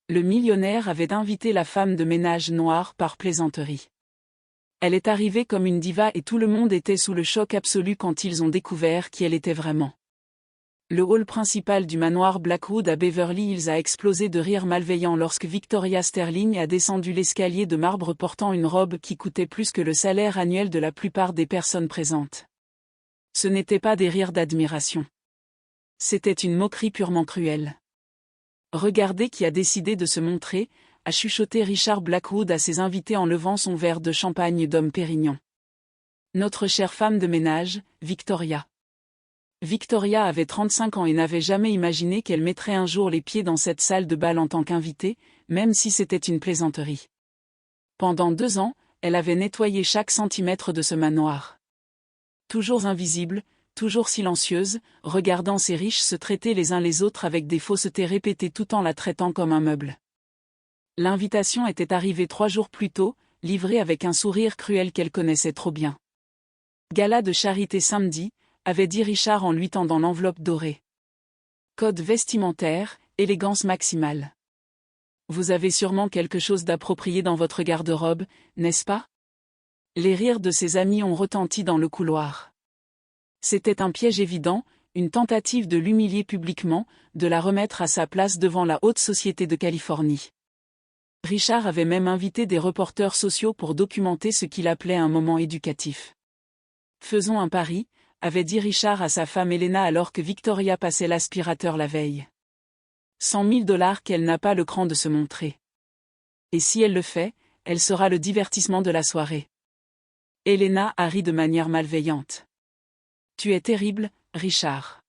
Le millionnaire avait invité la femme de ménage noire par plaisanterie. Elle est arrivée comme une diva et tout le monde était sous le choc absolu quand ils ont découvert qui elle était vraiment. Le hall principal du manoir Blackwood à Beverly Hills a explosé de rire malveillant lorsque Victoria Sterling a descendu l'escalier de marbre portant une robe qui coûtait plus que le salaire annuel de la plupart des personnes présentes. Ce n'étaient pas des rires d'admiration. C'était une moquerie purement cruelle. Regardez qui a décidé de se montrer, a chuchoté Richard Blackwood à ses invités en levant son verre de champagne d'homme Pérignon. Notre chère femme de ménage, Victoria. Victoria avait 35 ans et n'avait jamais imaginé qu'elle mettrait un jour les pieds dans cette salle de bal en tant qu'invitée, même si c'était une plaisanterie. Pendant 2 ans, elle avait nettoyé chaque centimètre de ce manoir. Toujours invisible, toujours silencieuse, regardant ces riches se traiter les uns les autres avec des faussetés répétées tout en la traitant comme un meuble. L'invitation était arrivée 3 jours plus tôt, livrée avec un sourire cruel qu'elle connaissait trop bien. Gala de charité samedi, avait dit Richard en lui tendant l'enveloppe dorée. Code vestimentaire, élégance maximale. Vous avez sûrement quelque chose d'approprié dans votre garde-robe, n'est-ce pas? Les rires de ses amis ont retenti dans le couloir. C'était un piège évident, une tentative de l'humilier publiquement, de la remettre à sa place devant la haute société de Californie. Richard avait même invité des reporters sociaux pour documenter ce qu'il appelait un moment éducatif. Faisons un pari, avait dit Richard à sa femme Elena alors que Victoria passait l'aspirateur la veille. 100 000 $ qu'elle n'a pas le cran de se montrer. Et si elle le fait, elle sera le divertissement de la soirée. Elena a ri de manière malveillante. Tu es terrible, Richard.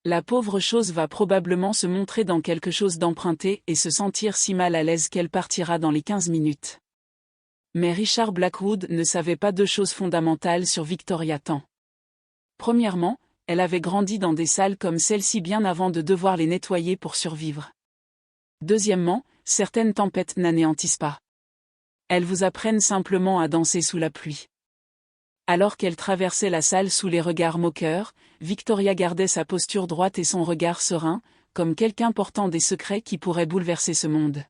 La pauvre chose va probablement se montrer dans quelque chose d'emprunté et se sentir si mal à l'aise qu'elle partira dans les 15 minutes. Mais Richard Blackwood ne savait pas 2 choses fondamentales sur Victoria Tant. Premièrement, elle avait grandi dans des salles comme celle-ci bien avant de devoir les nettoyer pour survivre. Deuxièmement, certaines tempêtes n'anéantissent pas. Elles vous apprennent simplement à danser sous la pluie. Alors qu'elle traversait la salle sous les regards moqueurs, Victoria gardait sa posture droite et son regard serein, comme quelqu'un portant des secrets qui pourraient bouleverser ce monde.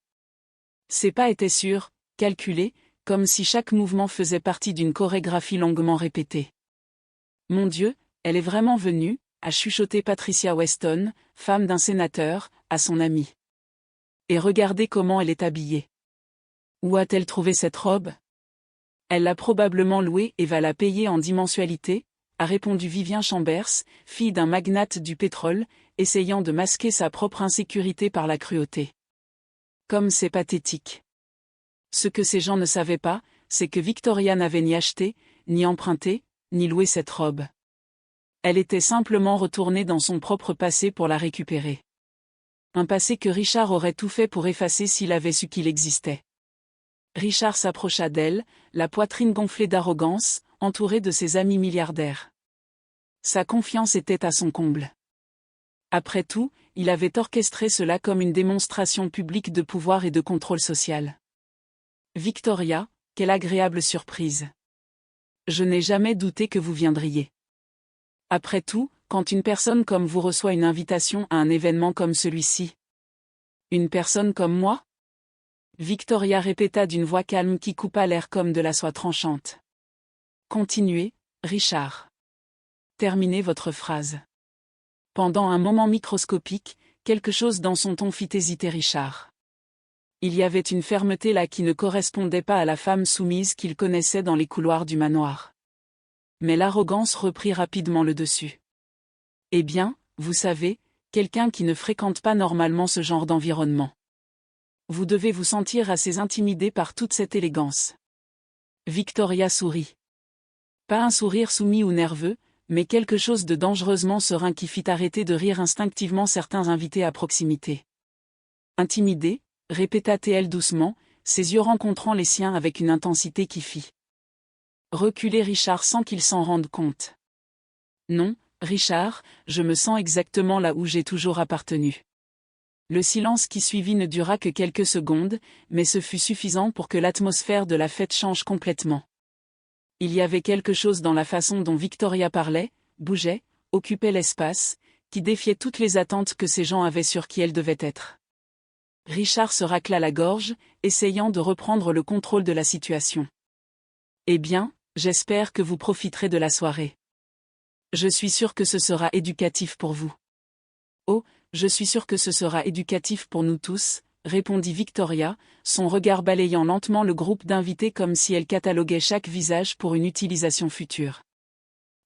Ses pas étaient sûrs, calculés, comme si chaque mouvement faisait partie d'une chorégraphie longuement répétée. Mon Dieu, elle est vraiment venue, a chuchoté Patricia Weston, femme d'un sénateur, à son amie. Et regardez comment elle est habillée. Où a-t-elle trouvé cette robe? Elle l'a probablement louée et va la payer en 10 mensualités, a répondu Vivian Chambers, fille d'un magnate du pétrole, essayant de masquer sa propre insécurité par la cruauté. Comme c'est pathétique. Ce que ces gens ne savaient pas, c'est que Victoria n'avait ni acheté, ni emprunté, ni loué cette robe. Elle était simplement retournée dans son propre passé pour la récupérer. Un passé que Richard aurait tout fait pour effacer s'il avait su qu'il existait. Richard s'approcha d'elle, la poitrine gonflée d'arrogance, entouré de ses amis milliardaires. Sa confiance était à son comble. Après tout, il avait orchestré cela comme une démonstration publique de pouvoir et de contrôle social. Victoria, quelle agréable surprise. Je n'ai jamais douté que vous viendriez. Après tout, quand une personne comme vous reçoit une invitation à un événement comme celui-ci. Une personne comme moi? Victoria répéta d'une voix calme qui coupa l'air comme de la soie tranchante. Continuez, Richard. Terminez votre phrase. Pendant un moment microscopique, quelque chose dans son ton fit hésiter Richard. Il y avait une fermeté là qui ne correspondait pas à la femme soumise qu'il connaissait dans les couloirs du manoir. Mais l'arrogance reprit rapidement le dessus. Eh bien, vous savez, quelqu'un qui ne fréquente pas normalement ce genre d'environnement. Vous devez vous sentir assez intimidé par toute cette élégance. Victoria sourit. Pas un sourire soumis ou nerveux, mais quelque chose de dangereusement serein qui fit arrêter de rire instinctivement certains invités à proximité. Intimidé, répéta-t-elle doucement, ses yeux rencontrant les siens avec une intensité qui fit reculer Richard sans qu'il s'en rende compte. Non, Richard, je me sens exactement là où j'ai toujours appartenu. Le silence qui suivit ne dura que quelques secondes, mais ce fut suffisant pour que l'atmosphère de la fête change complètement. Il y avait quelque chose dans la façon dont Victoria parlait, bougeait, occupait l'espace, qui défiait toutes les attentes que ces gens avaient sur qui elle devait être. Richard se racla la gorge, essayant de reprendre le contrôle de la situation. Eh bien, j'espère que vous profiterez de la soirée. Je suis sûr que ce sera éducatif pour vous. Oh, je suis sûr que ce sera éducatif pour nous tous, répondit Victoria, son regard balayant lentement le groupe d'invités comme si elle cataloguait chaque visage pour une utilisation future.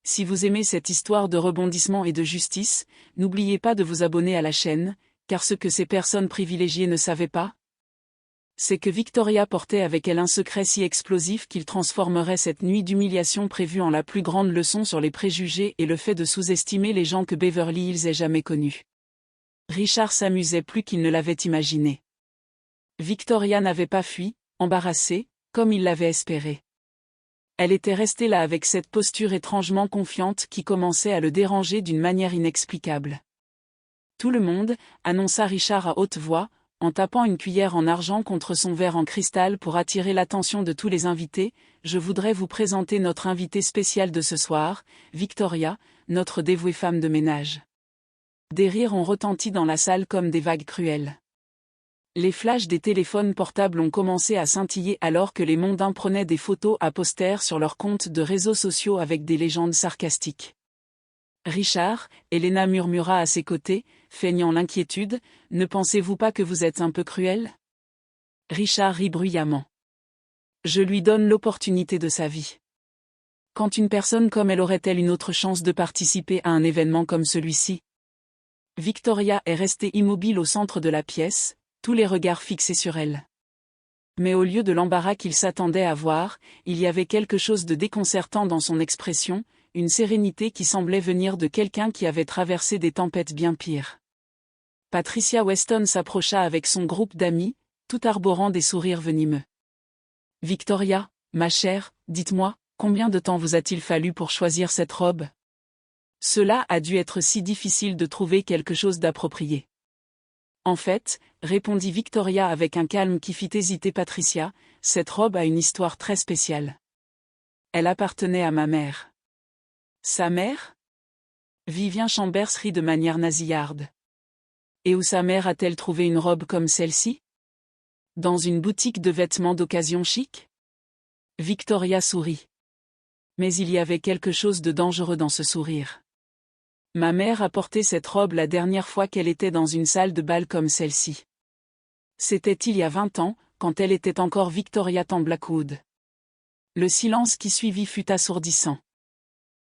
Si vous aimez cette histoire de rebondissement et de justice, n'oubliez pas de vous abonner à la chaîne, car ce que ces personnes privilégiées ne savaient pas, c'est que Victoria portait avec elle un secret si explosif qu'il transformerait cette nuit d'humiliation prévue en la plus grande leçon sur les préjugés et le fait de sous-estimer les gens que Beverly Hills ait jamais connus. Richard s'amusait plus qu'il ne l'avait imaginé. Victoria n'avait pas fui, embarrassée, comme il l'avait espéré. Elle était restée là avec cette posture étrangement confiante qui commençait à le déranger d'une manière inexplicable. Tout le monde, annonça Richard à haute voix, en tapant une cuillère en argent contre son verre en cristal pour attirer l'attention de tous les invités, je voudrais vous présenter notre invitée spéciale de ce soir, Victoria, notre dévouée femme de ménage. Des rires ont retenti dans la salle comme des vagues cruelles. Les flashs des téléphones portables ont commencé à scintiller alors que les mondains prenaient des photos à poster sur leurs comptes de réseaux sociaux avec des légendes sarcastiques. Richard, Elena murmura à ses côtés, feignant l'inquiétude, ne pensez-vous pas que vous êtes un peu cruel ? Richard rit bruyamment. Je lui donne l'opportunité de sa vie. Quand une personne comme elle aurait-elle une autre chance de participer à un événement comme celui-ci ? Victoria est restée immobile au centre de la pièce, tous les regards fixés sur elle. Mais au lieu de l'embarras qu'il s'attendait à voir, il y avait quelque chose de déconcertant dans son expression, une sérénité qui semblait venir de quelqu'un qui avait traversé des tempêtes bien pires. Patricia Weston s'approcha avec son groupe d'amis, tout arborant des sourires venimeux. « Victoria, ma chère, dites-moi, combien de temps vous a-t-il fallu pour choisir cette robe ? Cela a dû être si difficile de trouver quelque chose d'approprié. » En fait, répondit Victoria avec un calme qui fit hésiter Patricia, cette robe a une histoire très spéciale. Elle appartenait à ma mère. Sa mère ? Vivien Chambers rit de manière nasillarde. Et où sa mère a-t-elle trouvé une robe comme celle-ci ? Dans une boutique de vêtements d'occasion chic ? Victoria sourit. Mais il y avait quelque chose de dangereux dans ce sourire. Ma mère a porté cette robe la dernière fois qu'elle était dans une salle de bal comme celle-ci. C'était il y a 20 ans, quand elle était encore Victoria Blackwood. Le silence qui suivit fut assourdissant.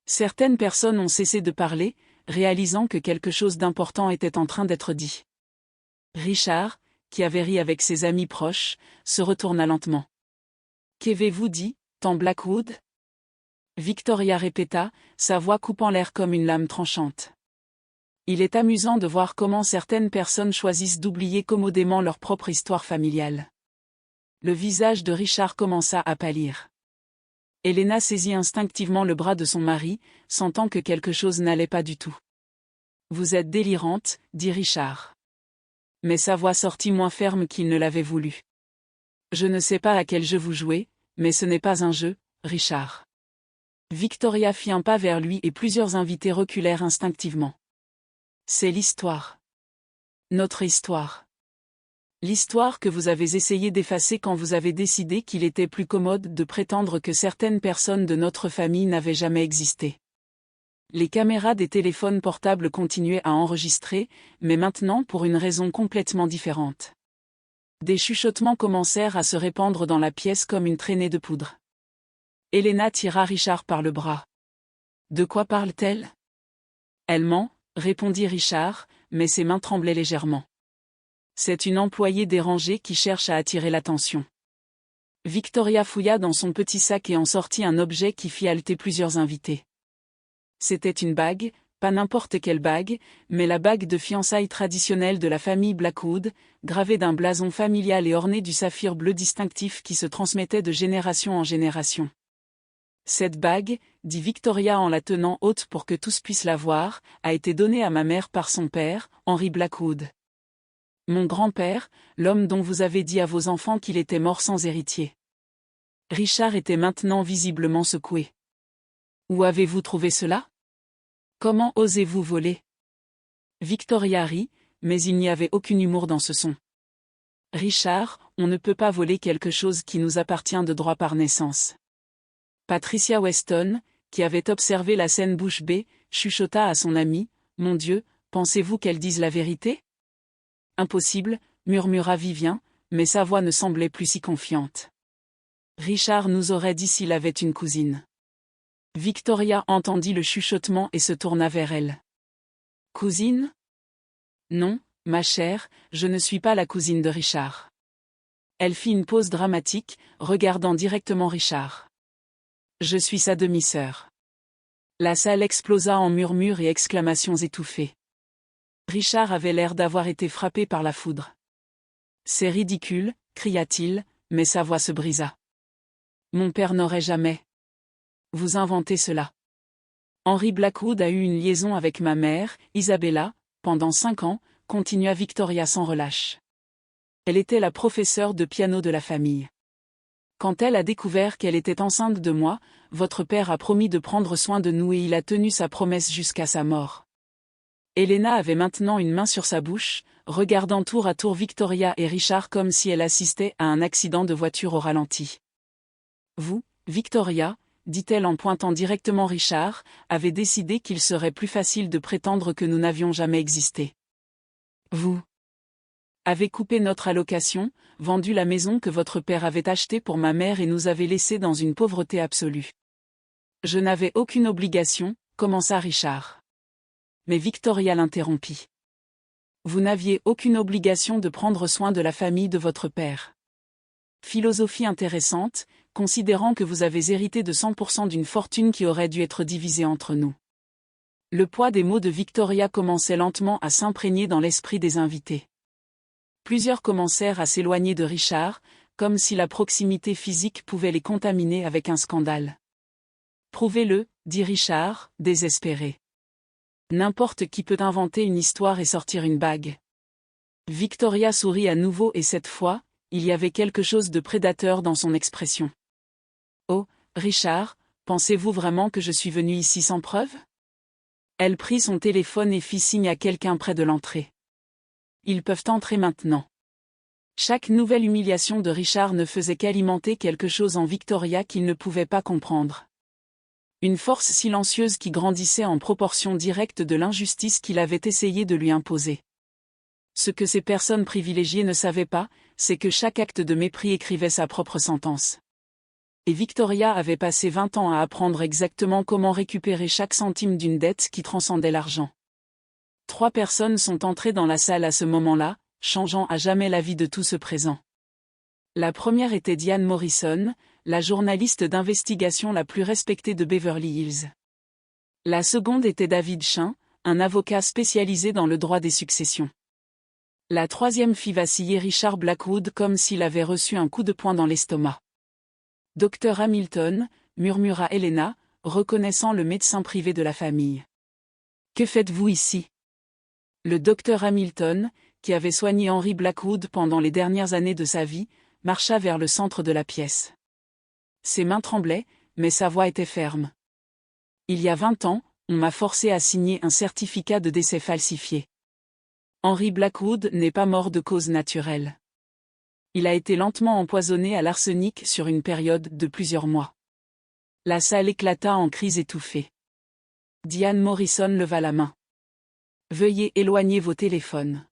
Certaines personnes ont cessé de parler, réalisant que quelque chose d'important était en train d'être dit. Richard, qui avait ri avec ses amis proches, se retourna lentement. « Qu'avez-vous dit, Blackwood ?» Victoria répéta, sa voix coupant l'air comme une lame tranchante. Il est amusant de voir comment certaines personnes choisissent d'oublier commodément leur propre histoire familiale. Le visage de Richard commença à pâlir. Elena saisit instinctivement le bras de son mari, sentant que quelque chose n'allait pas du tout. « Vous êtes délirante, dit Richard. » Mais sa voix sortit moins ferme qu'il ne l'avait voulu. « Je ne sais pas à quel jeu vous jouez, mais ce n'est pas un jeu, Richard. » Victoria fit un pas vers lui et plusieurs invités reculèrent instinctivement. « C'est l'histoire. Notre histoire. L'histoire que vous avez essayé d'effacer quand vous avez décidé qu'il était plus commode de prétendre que certaines personnes de notre famille n'avaient jamais existé. » Les caméras des téléphones portables continuaient à enregistrer, mais maintenant pour une raison complètement différente. Des chuchotements commencèrent à se répandre dans la pièce comme une traînée de poudre. Elena tira Richard par le bras. « De quoi parle-t-elle ? » « Elle ment, » répondit Richard, mais ses mains tremblaient légèrement. « C'est une employée dérangée qui cherche à attirer l'attention. » Victoria fouilla dans son petit sac et en sortit un objet qui fit halter plusieurs invités. C'était une bague, pas n'importe quelle bague, mais la bague de fiançailles traditionnelle de la famille Blackwood, gravée d'un blason familial et ornée du saphir bleu distinctif qui se transmettait de génération en génération. Cette bague, dit Victoria en la tenant haute pour que tous puissent la voir, a été donnée à ma mère par son père, Henry Blackwood. Mon grand-père, l'homme dont vous avez dit à vos enfants qu'il était mort sans héritier. Richard était maintenant visiblement secoué. Où avez-vous trouvé cela ? Comment osez-vous voler ? Victoria rit, mais il n'y avait aucun humour dans ce son. Richard, on ne peut pas voler quelque chose qui nous appartient de droit par naissance. Patricia Weston, qui avait observé la scène bouche bée, chuchota à son ami, « Mon Dieu, pensez-vous qu'elle dise la vérité ?» « Impossible, » murmura Vivien, mais sa voix ne semblait plus si confiante. Richard nous aurait dit s'il avait une cousine. Victoria entendit le chuchotement et se tourna vers elle. « Cousine ? » ?»« Non, ma chère, je ne suis pas la cousine de Richard. » Elle fit une pause dramatique, regardant directement Richard. « Je suis sa demi-sœur. » La salle explosa en murmures et exclamations étouffées. Richard avait l'air d'avoir été frappé par la foudre. « C'est ridicule, » cria-t-il, mais sa voix se brisa. « Mon père n'aurait jamais. Vous inventez cela. Henry Blackwood a eu une liaison avec ma mère, Isabella, pendant 5 ans, continua Victoria sans relâche. Elle était la professeure de piano de la famille. Quand elle a découvert qu'elle était enceinte de moi, votre père a promis de prendre soin de nous et il a tenu sa promesse jusqu'à sa mort. » Helena avait maintenant une main sur sa bouche, regardant tour à tour Victoria et Richard comme si elle assistait à un accident de voiture au ralenti. « Vous, Victoria, » dit-elle en pointant directement Richard, « avez décidé qu'il serait plus facile de prétendre que nous n'avions jamais existé. Vous avez coupé notre allocation, vendu la maison que votre père avait achetée pour ma mère et nous avez laissés dans une pauvreté absolue. » « Je n'avais aucune obligation, » commença Richard. Mais Victoria l'interrompit. « Vous n'aviez aucune obligation de prendre soin de la famille de votre père. Philosophie intéressante, considérant que vous avez hérité de 100% d'une fortune qui aurait dû être divisée entre nous. » Le poids des mots de Victoria commençait lentement à s'imprégner dans l'esprit des invités. Plusieurs commencèrent à s'éloigner de Richard, comme si la proximité physique pouvait les contaminer avec un scandale. « Prouvez-le, » dit Richard, désespéré. « N'importe qui peut inventer une histoire et sortir une bague. » Victoria sourit à nouveau et cette fois, il y avait quelque chose de prédateur dans son expression. « Oh, Richard, pensez-vous vraiment que je suis venue ici sans preuve ?» Elle prit son téléphone et fit signe à quelqu'un près de l'entrée. « Ils peuvent entrer maintenant. » Chaque nouvelle humiliation de Richard ne faisait qu'alimenter quelque chose en Victoria qu'il ne pouvait pas comprendre. Une force silencieuse qui grandissait en proportion directe de l'injustice qu'il avait essayé de lui imposer. Ce que ces personnes privilégiées ne savaient pas, c'est que chaque acte de mépris écrivait sa propre sentence. Et Victoria avait passé 20 ans à apprendre exactement comment récupérer chaque centime d'une dette qui transcendait l'argent. 3 personnes sont entrées dans la salle à ce moment-là, changeant à jamais la vie de tout ce présent. La première était Diane Morrison, la journaliste d'investigation la plus respectée de Beverly Hills. La seconde était David Chain, un avocat spécialisé dans le droit des successions. La troisième fit vaciller Richard Blackwood comme s'il avait reçu un coup de poing dans l'estomac. « Docteur Hamilton » murmura Helena, reconnaissant le médecin privé de la famille. « Que faites-vous ici ?» Le docteur Hamilton, qui avait soigné Henry Blackwood pendant les dernières années de sa vie, marcha vers le centre de la pièce. Ses mains tremblaient, mais sa voix était ferme. « Il y a 20 ans, on m'a forcé à signer un certificat de décès falsifié. Henry Blackwood n'est pas mort de cause naturelle. Il a été lentement empoisonné à l'arsenic sur une période de plusieurs mois. » La salle éclata en cris étouffés. Diane Morrison leva la main. « Veuillez éloigner vos téléphones.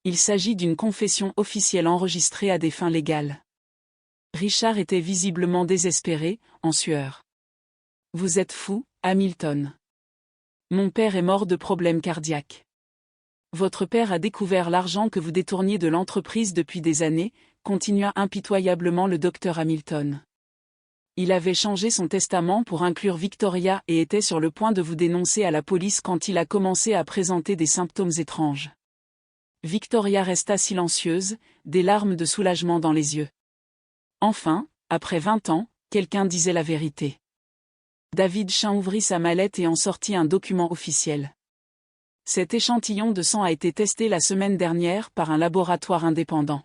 Il s'agit d'une confession officielle enregistrée à des fins légales. » Richard était visiblement désespéré, en sueur. « Vous êtes fou, Hamilton. Mon père est mort de problèmes cardiaques. Votre père a découvert l'argent que vous détourniez de l'entreprise depuis des années, » continua impitoyablement le docteur Hamilton. « Il avait changé son testament pour inclure Victoria et était sur le point de vous dénoncer à la police quand il a commencé à présenter des symptômes étranges. » Victoria resta silencieuse, des larmes de soulagement dans les yeux. Enfin, après 20 ans, quelqu'un disait la vérité. David Chain ouvrit sa mallette et en sortit un document officiel. Cet échantillon de sang a été testé la semaine dernière par un laboratoire indépendant.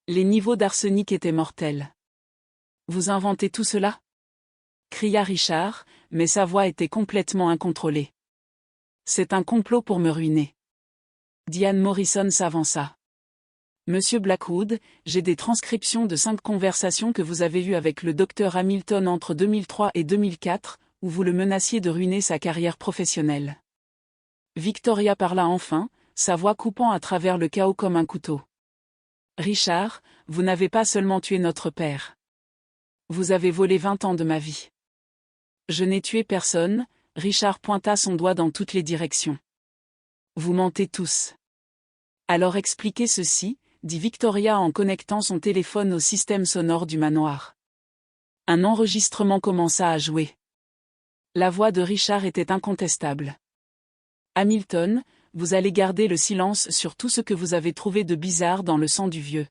Les niveaux d'arsenic étaient mortels. « Vous inventez tout cela ?» cria Richard, mais sa voix était complètement incontrôlée. « C'est un complot pour me ruiner. » Diane Morrison s'avança. Monsieur Blackwood, j'ai des transcriptions de 5 conversations que vous avez eues avec le docteur Hamilton entre 2003 et 2004, où vous le menaciez de ruiner sa carrière professionnelle. Victoria parla enfin, sa voix coupant à travers le chaos comme un couteau. Richard, vous n'avez pas seulement tué notre père. Vous avez volé 20 ans de ma vie. Je n'ai tué personne, Richard pointa son doigt dans toutes les directions. Vous mentez tous. Alors expliquez ceci, dit Victoria en connectant son téléphone au système sonore du manoir. Un enregistrement commença à jouer. La voix de Richard était incontestable. Hamilton, vous allez garder le silence sur tout ce que vous avez trouvé de bizarre dans le sang du vieux.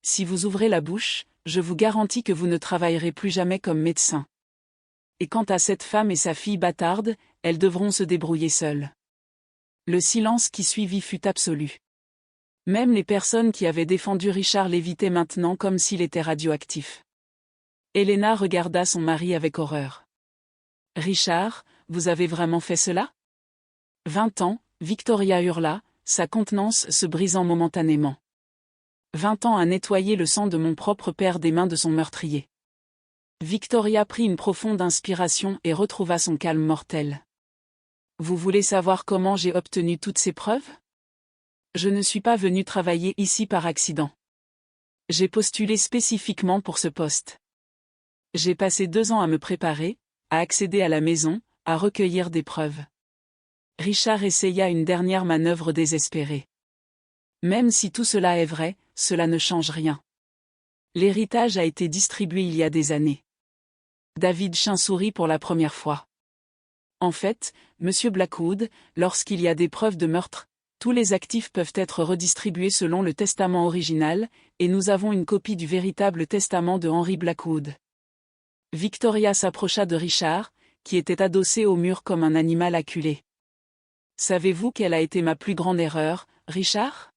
Si vous ouvrez la bouche, je vous garantis que vous ne travaillerez plus jamais comme médecin. Et quant à cette femme et sa fille bâtarde, elles devront se débrouiller seules. Le silence qui suivit fut absolu. Même les personnes qui avaient défendu Richard l'évitaient maintenant comme s'il était radioactif. Helena regarda son mari avec horreur. Richard, vous avez vraiment fait cela ? 20 ans, Victoria hurla, sa contenance se brisant momentanément. 20 ans à nettoyer le sang de mon propre père des mains de son meurtrier. Victoria prit une profonde inspiration et retrouva son calme mortel. Vous voulez savoir comment j'ai obtenu toutes ces preuves ? Je ne suis pas venu travailler ici par accident. J'ai postulé spécifiquement pour ce poste. J'ai passé 2 ans à me préparer, à accéder à la maison, à recueillir des preuves. Richard essaya une dernière manœuvre désespérée. Même si tout cela est vrai, cela ne change rien. L'héritage a été distribué il y a des années. David Chin sourit pour la première fois. En fait, Monsieur Blackwood, lorsqu'il y a des preuves de meurtre, tous les actifs peuvent être redistribués selon le testament original, et nous avons une copie du véritable testament de Henry Blackwood. Victoria s'approcha de Richard, qui était adossé au mur comme un animal acculé. Savez-vous quelle a été ma plus grande erreur, Richard ?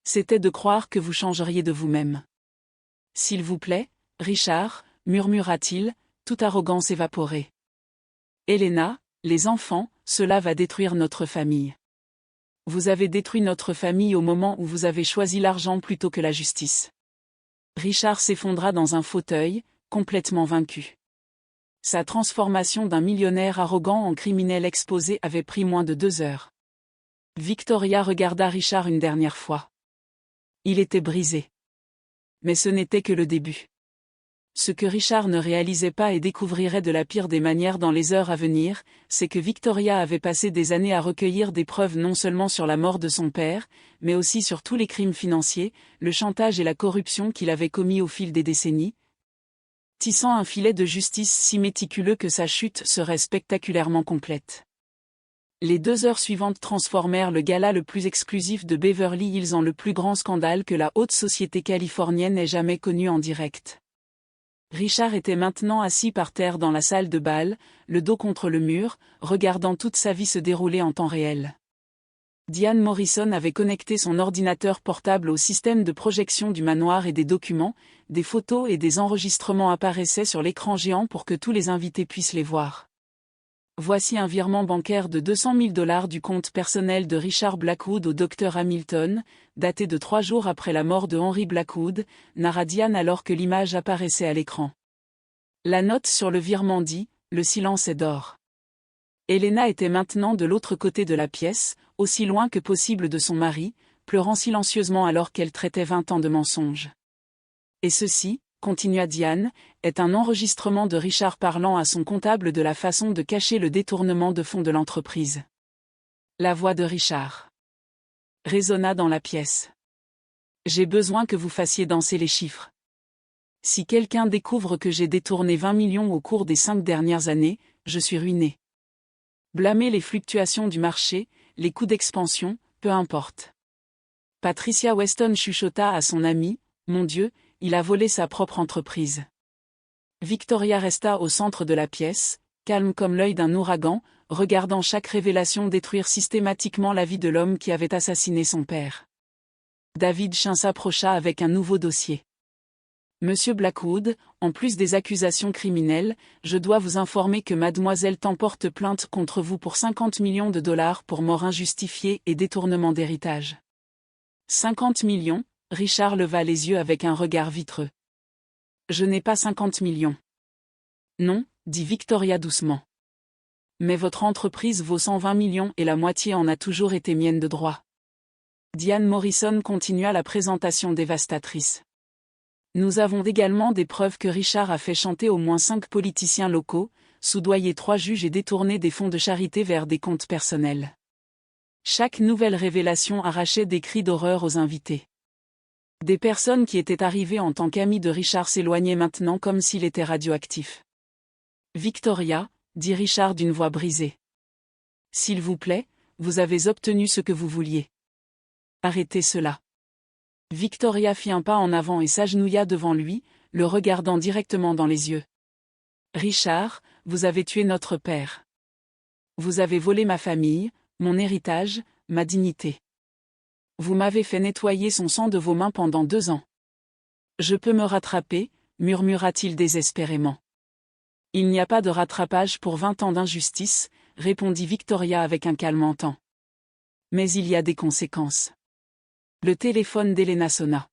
C'était de croire que vous changeriez de vous-même. S'il vous plaît, Richard, murmura-t-il, toute arrogance évaporée. Helena, les enfants, cela va détruire notre famille. Vous avez détruit notre famille au moment où vous avez choisi l'argent plutôt que la justice. Richard s'effondra dans un fauteuil, complètement vaincu. Sa transformation d'un millionnaire arrogant en criminel exposé avait pris moins de 2 heures. Victoria regarda Richard une dernière fois. Il était brisé. Mais ce n'était que le début. Ce que Richard ne réalisait pas et découvrirait de la pire des manières dans les heures à venir, c'est que Victoria avait passé des années à recueillir des preuves non seulement sur la mort de son père, mais aussi sur tous les crimes financiers, le chantage et la corruption qu'il avait commis au fil des décennies, tissant un filet de justice si méticuleux que sa chute serait spectaculairement complète. Les 2 heures suivantes transformèrent le gala le plus exclusif de Beverly Hills en le plus grand scandale que la haute société californienne ait jamais connu en direct. Richard était maintenant assis par terre dans la salle de bal, le dos contre le mur, regardant toute sa vie se dérouler en temps réel. Diane Morrison avait connecté son ordinateur portable au système de projection du manoir et des documents, des photos et des enregistrements apparaissaient sur l'écran géant pour que tous les invités puissent les voir. Voici un virement bancaire de $200 000 du compte personnel de Richard Blackwood au Dr Hamilton, daté de 3 jours après la mort de Henry Blackwood, narra Diane alors que l'image apparaissait à l'écran. La note sur le virement dit « Le silence est d'or ». Helena était maintenant de l'autre côté de la pièce, aussi loin que possible de son mari, pleurant silencieusement alors qu'elle traitait 20 ans de mensonges. Et ceci, continua Diane, est un enregistrement de Richard parlant à son comptable de la façon de cacher le détournement de fonds de l'entreprise. La voix de Richard résonna dans la pièce. J'ai besoin que vous fassiez danser les chiffres. Si quelqu'un découvre que j'ai détourné 20 millions au cours des 5 dernières années, je suis ruiné. Blâmer les fluctuations du marché, les coûts d'expansion, peu importe. Patricia Weston chuchota à son ami, « Mon Dieu, il a volé sa propre entreprise. » Victoria resta au centre de la pièce, calme comme l'œil d'un ouragan, regardant chaque révélation détruire systématiquement la vie de l'homme qui avait assassiné son père. David Chin s'approcha avec un nouveau dossier. Monsieur Blackwood, en plus des accusations criminelles, je dois vous informer que mademoiselle Tan porte plainte contre vous pour $50 millions pour mort injustifiée et détournement d'héritage. 50 millions, Richard leva les yeux avec un regard vitreux. Je n'ai pas 50 millions. Non, dit Victoria doucement. Mais votre entreprise vaut 120 millions et la moitié en a toujours été mienne de droit. Diane Morrison continua la présentation dévastatrice. Nous avons également des preuves que Richard a fait chanter au moins 5 politiciens locaux, soudoyer 3 juges et détourner des fonds de charité vers des comptes personnels. Chaque nouvelle révélation arrachait des cris d'horreur aux invités. Des personnes qui étaient arrivées en tant qu'amis de Richard s'éloignaient maintenant comme s'il était radioactif. Victoria, dit Richard d'une voix brisée. S'il vous plaît, vous avez obtenu ce que vous vouliez. Arrêtez cela. Victoria fit un pas en avant et s'agenouilla devant lui, le regardant directement dans les yeux. Richard, vous avez tué notre père. Vous avez volé ma famille, mon héritage, ma dignité. Vous m'avez fait nettoyer son sang de vos mains pendant 2 ans. Je peux me rattraper, murmura-t-il désespérément. Il n'y a pas de rattrapage pour 20 ans d'injustice, répondit Victoria avec un calme entend. Mais il y a des conséquences. Le téléphone d'Elena sonna.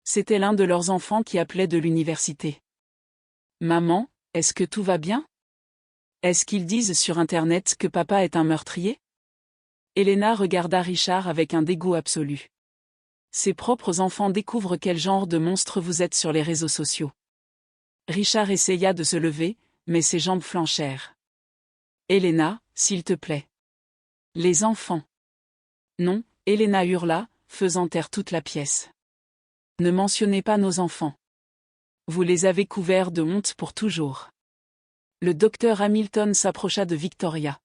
C'était l'un de leurs enfants qui appelait de l'université. Maman, est-ce que tout va bien? Est-ce qu'ils disent sur Internet que papa est un meurtrier? Elena regarda Richard avec un dégoût absolu. Ses propres enfants découvrent quel genre de monstre vous êtes sur les réseaux sociaux. Richard essaya de se lever, mais ses jambes flanchèrent. Elena, s'il te plaît. Les enfants. Non, Elena hurla, faisant taire toute la pièce. Ne mentionnez pas nos enfants. Vous les avez couverts de honte pour toujours. Le docteur Hamilton s'approcha de Victoria.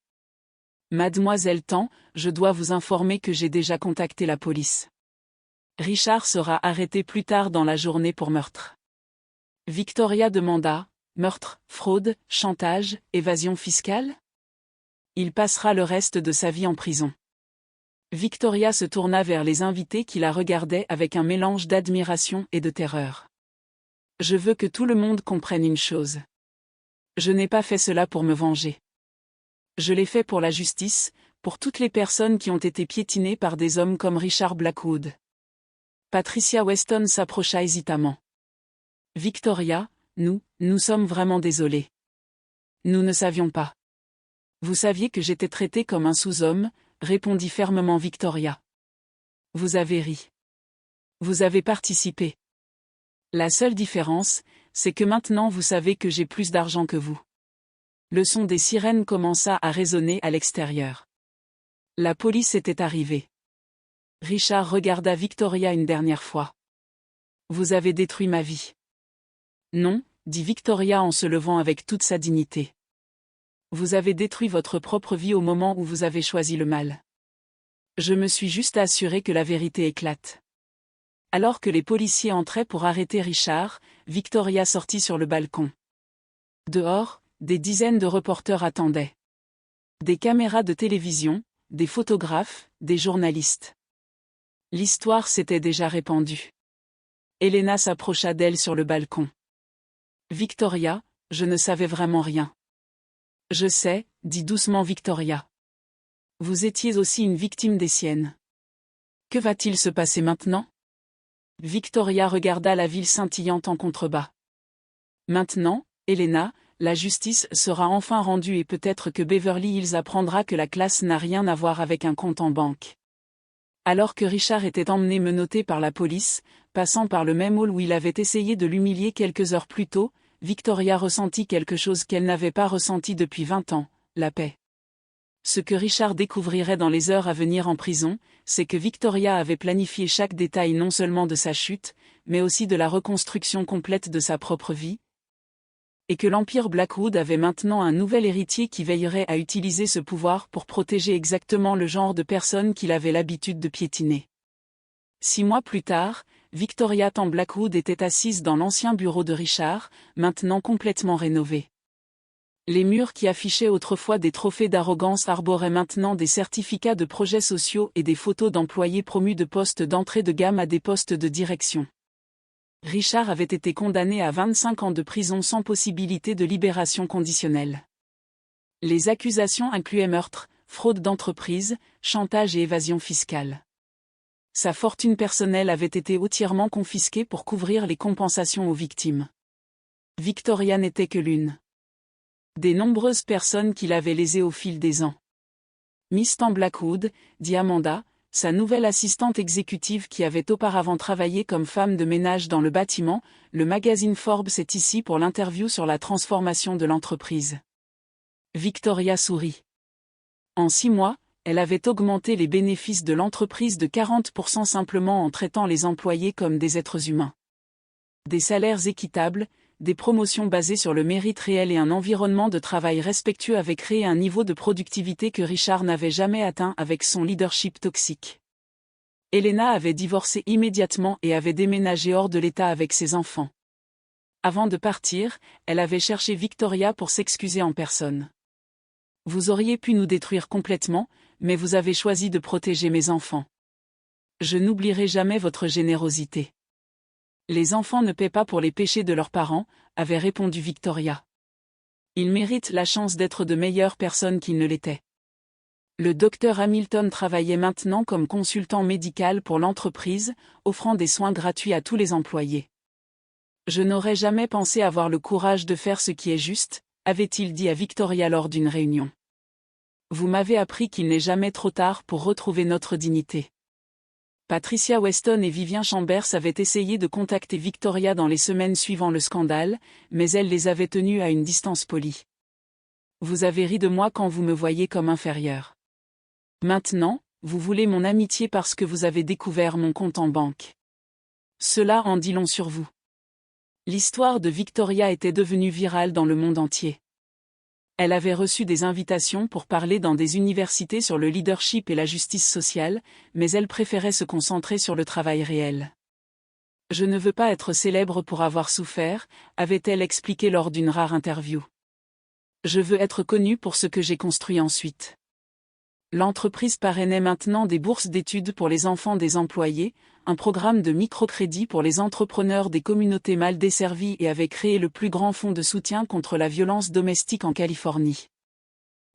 Mademoiselle Tan, je dois vous informer que j'ai déjà contacté la police. Richard sera arrêté plus tard dans la journée pour meurtre. Victoria demanda, meurtre, fraude, chantage, évasion fiscale? Il passera le reste de sa vie en prison. Victoria se tourna vers les invités qui la regardaient avec un mélange d'admiration et de terreur. Je veux que tout le monde comprenne une chose. Je n'ai pas fait cela pour me venger. Je l'ai fait pour la justice, pour toutes les personnes qui ont été piétinées par des hommes comme Richard Blackwood. Patricia Weston s'approcha hésitamment. Victoria, nous sommes vraiment désolés. Nous ne savions pas. Vous saviez que j'étais traitée comme un sous-homme, répondit fermement Victoria. Vous avez ri. Vous avez participé. La seule différence, c'est que maintenant vous savez que j'ai plus d'argent que vous. Le son des sirènes commença à résonner à l'extérieur. La police était arrivée. Richard regarda Victoria une dernière fois. Vous avez détruit ma vie. Non, dit Victoria en se levant avec toute sa dignité. Vous avez détruit votre propre vie au moment où vous avez choisi le mal. Je me suis juste assuré que la vérité éclate. Alors que les policiers entraient pour arrêter Richard, Victoria sortit sur le balcon. Dehors, des dizaines de reporters attendaient. Des caméras de télévision, des photographes, des journalistes. L'histoire s'était déjà répandue. Elena s'approcha d'elle sur le balcon. Victoria, je ne savais vraiment rien. Je sais, dit doucement Victoria. Vous étiez aussi une victime des siennes. Que va-t-il se passer maintenant? Victoria regarda la ville scintillante en contrebas. Maintenant, Elena, la justice sera enfin rendue et peut-être que Beverly Hills apprendra que la classe n'a rien à voir avec un compte en banque. Alors que Richard était emmené menotté par la police, passant par le même hall où il avait essayé de l'humilier quelques heures plus tôt, Victoria ressentit quelque chose qu'elle n'avait pas ressenti depuis 20 ans, la paix. Ce que Richard découvrirait dans les heures à venir en prison, c'est que Victoria avait planifié chaque détail non seulement de sa chute, mais aussi de la reconstruction complète de sa propre vie, et que l'Empire Blackwood avait maintenant un nouvel héritier qui veillerait à utiliser ce pouvoir pour protéger exactement le genre de personnes qu'il avait l'habitude de piétiner. 6 mois plus tard, Victoria Tan Blackwood était assise dans l'ancien bureau de Richard, maintenant complètement rénové. Les murs qui affichaient autrefois des trophées d'arrogance arboraient maintenant des certificats de projets sociaux et des photos d'employés promus de postes d'entrée de gamme à des postes de direction. Richard avait été condamné à 25 ans de prison sans possibilité de libération conditionnelle. Les accusations incluaient meurtre, fraude d'entreprise, chantage et évasion fiscale. Sa fortune personnelle avait été entièrement confisquée pour couvrir les compensations aux victimes. Victoria n'était que l'une des nombreuses personnes qu'il avait lésées au fil des ans. Miss Tan Blackwood, dit Amanda, sa nouvelle assistante exécutive qui avait auparavant travaillé comme femme de ménage dans le bâtiment, le magazine Forbes est ici pour l'interview sur la transformation de l'entreprise. Victoria sourit. En 6 mois, elle avait augmenté les bénéfices de l'entreprise de 40% simplement en traitant les employés comme des êtres humains. Des salaires équitables, des promotions basées sur le mérite réel et un environnement de travail respectueux avaient créé un niveau de productivité que Richard n'avait jamais atteint avec son leadership toxique. Elena avait divorcé immédiatement et avait déménagé hors de l'État avec ses enfants. Avant de partir, elle avait cherché Victoria pour s'excuser en personne. « Vous auriez pu nous détruire complètement, mais vous avez choisi de protéger mes enfants. Je n'oublierai jamais votre générosité. » Les enfants ne paient pas pour les péchés de leurs parents, avait répondu Victoria. Ils méritent la chance d'être de meilleures personnes qu'ils ne l'étaient. Le docteur Hamilton travaillait maintenant comme consultant médical pour l'entreprise, offrant des soins gratuits à tous les employés. Je n'aurais jamais pensé avoir le courage de faire ce qui est juste, avait-il dit à Victoria lors d'une réunion. Vous m'avez appris qu'il n'est jamais trop tard pour retrouver notre dignité. Patricia Weston et Vivian Chambers avaient essayé de contacter Victoria dans les semaines suivant le scandale, mais elle les avait tenus à une distance polie. Vous avez ri de moi quand vous me voyez comme inférieure. Maintenant, vous voulez mon amitié parce que vous avez découvert mon compte en banque. Cela en dit long sur vous. L'histoire de Victoria était devenue virale dans le monde entier. Elle avait reçu des invitations pour parler dans des universités sur le leadership et la justice sociale, mais elle préférait se concentrer sur le travail réel. « Je ne veux pas être célèbre pour avoir souffert », avait-elle expliqué lors d'une rare interview. « Je veux être connue pour ce que j'ai construit ensuite. » L'entreprise parrainait maintenant des bourses d'études pour les enfants des employés, un programme de microcrédit pour les entrepreneurs des communautés mal desservies et avait créé le plus grand fonds de soutien contre la violence domestique en Californie.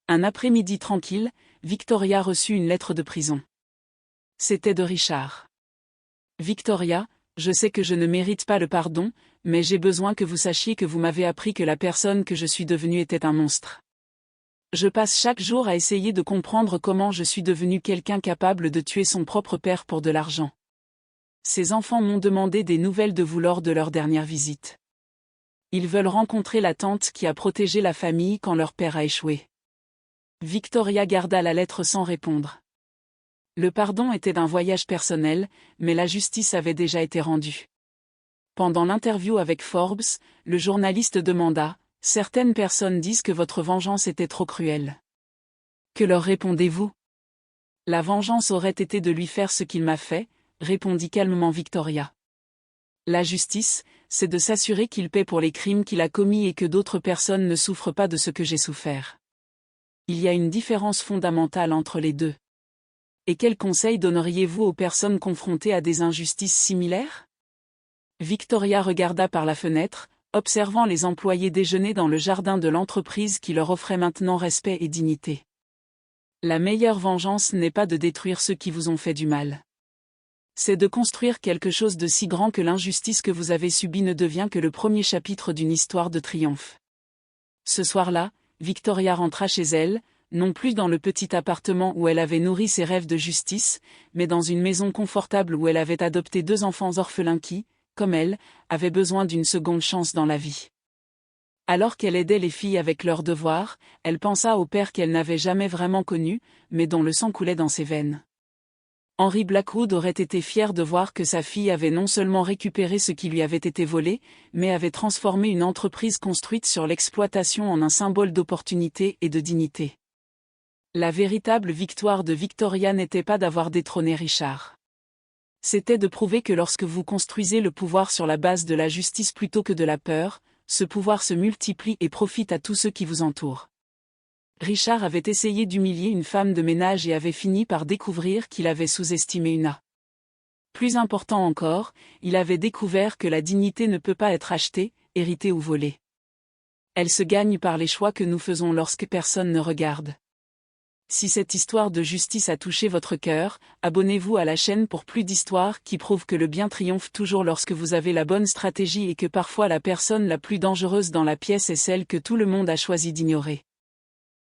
Un après-midi tranquille, Victoria reçut une lettre de prison. C'était de Richard. « Victoria, je sais que je ne mérite pas le pardon, mais j'ai besoin que vous sachiez que vous m'avez appris que la personne que je suis devenue était un monstre. Je passe chaque jour à essayer de comprendre comment je suis devenue quelqu'un capable de tuer son propre père pour de l'argent. Ces enfants m'ont demandé des nouvelles de vous lors de leur dernière visite. Ils veulent rencontrer la tante qui a protégé la famille quand leur père a échoué. » Victoria garda la lettre sans répondre. Le pardon était d'un voyage personnel, mais la justice avait déjà été rendue. Pendant l'interview avec Forbes, le journaliste demanda « Certaines personnes disent que votre vengeance était trop cruelle. Que leur répondez-vous ? » La vengeance aurait été de lui faire ce qu'il m'a fait, répondit calmement Victoria. La justice, c'est de s'assurer qu'il paie pour les crimes qu'il a commis et que d'autres personnes ne souffrent pas de ce que j'ai souffert. Il y a une différence fondamentale entre les deux. Et quels conseils donneriez-vous aux personnes confrontées à des injustices similaires ? Victoria regarda par la fenêtre, observant les employés déjeuner dans le jardin de l'entreprise qui leur offrait maintenant respect et dignité. La meilleure vengeance n'est pas de détruire ceux qui vous ont fait du mal. C'est de construire quelque chose de si grand que l'injustice que vous avez subie ne devient que le premier chapitre d'une histoire de triomphe. Ce soir-là, Victoria rentra chez elle, non plus dans le petit appartement où elle avait nourri ses rêves de justice, mais dans une maison confortable où elle avait adopté 2 enfants orphelins qui, comme elle, avaient besoin d'une seconde chance dans la vie. Alors qu'elle aidait les filles avec leurs devoirs, elle pensa au père qu'elle n'avait jamais vraiment connu, mais dont le sang coulait dans ses veines. Henry Blackwood aurait été fier de voir que sa fille avait non seulement récupéré ce qui lui avait été volé, mais avait transformé une entreprise construite sur l'exploitation en un symbole d'opportunité et de dignité. La véritable victoire de Victoria n'était pas d'avoir détrôné Richard. C'était de prouver que lorsque vous construisez le pouvoir sur la base de la justice plutôt que de la peur, ce pouvoir se multiplie et profite à tous ceux qui vous entourent. Richard avait essayé d'humilier une femme de ménage et avait fini par découvrir qu'il avait sous-estimé Una. Plus important encore, il avait découvert que la dignité ne peut pas être achetée, héritée ou volée. Elle se gagne par les choix que nous faisons lorsque personne ne regarde. Si cette histoire de justice a touché votre cœur, abonnez-vous à la chaîne pour plus d'histoires qui prouvent que le bien triomphe toujours lorsque vous avez la bonne stratégie et que parfois la personne la plus dangereuse dans la pièce est celle que tout le monde a choisi d'ignorer.